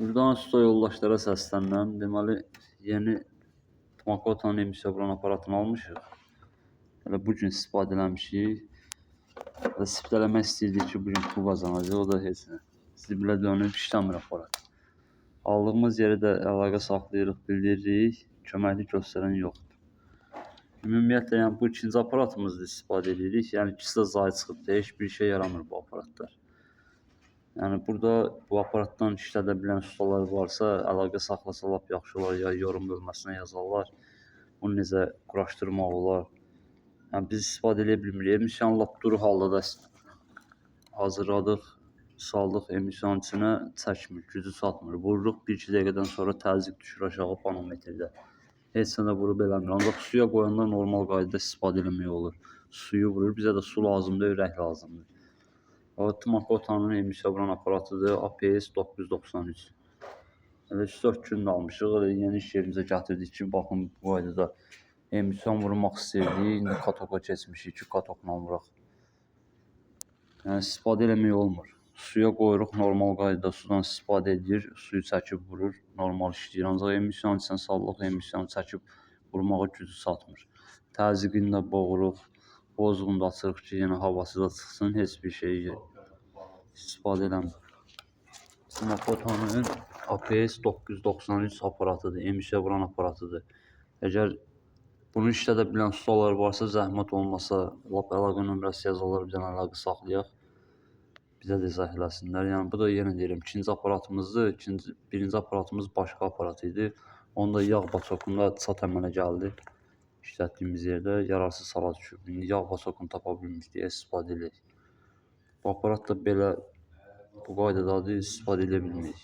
Buradan usta yoldaşlara səslənirəm. Deməli, yeni Makotanın emisiya vuran aparatını almışıq. Hələ bu gün istifadə eləmişik. Və istifadə eləmək istəyirdik ki, bugün pul qazanacaq. O da heç nə. Zibilə dönüb işləmir aparat. Aldığımız yerə də əlaqə saxlayırıq, bildiririk. Köməklik göstərən yoxdur. Ümumiyyətlə, yəni bu ikinci aparatımızda istifadə edirik. Yəni ikisi də zayı çıxıbdır. Heç bir şey yaramır bu aparatlar. Yəni burada bu aparatdan işlədə bilən ustalar varsa, əlaqə saxlasa lap yaxşı olar, ya yorum bölməsinə yazarlar. Bunu necə quraşdırmaq olar. Yəni biz istifadə edə bilmirik. Emisiyanı lap duru halda da hazırladıq, saldıq emisiyanın içinə, çəkmir, gücü çatmır. Vururuq 1-2 dəqiqədən sonra təzyiq düşür aşağı panometrdə. Heç nə də vurub eləmir. Ancaq suya qoyanda normal qaydada istifadə eləmək olur. Suyu vurur, bizə də su lazımdır, ürək lazımdır. Makotanın emisiya vuran aparatıdır, APS 993. Elə 3-4 gün almışıq, elə yeni iş yerimizə gətirdik ki, baxın bu qaydada emisiya vurmaq istəyirdik, indi katoka keçmişik ki, katokla vuraq. Yəni istifadə eləmək olmur. Suya qoyuruq, normal qaydada sudan istifadə edir, suyu çəkib vurur, normal işləyir. Ancaq emisiyanın içinə sallıq, emisiyanı çəkib vurmağa gücü çatmır. Təzyiqini də boğuruq, bozğunu da açırıq ki, yenə havası da çıxsın, heç bir şey istifadə eləmir. Makotanın APS 993 aparatıdır, emisiya vuran aparatıdır. Əgər bunu işlədə bilən ustalar varsa, zəhmət olmasa, lap əlaqə nömrəsi yazarlar, bir dənə əlaqə saxlayaq. Bizə də izah eləsinlər. Yəni bu da yenə deyirəm, ikinci aparatımızdır. Birinci aparatımız başqa aparat idi. Onda yağ baçokunda çat əmələ gəldi. İşlətdiyimiz yerdə yararsız hala düşüb. İndi yağ baçokunu tapa bilmirik deyə istifadə edirik. Bu aparat da belə bu qaydadadır, istifadə edə bilmirik.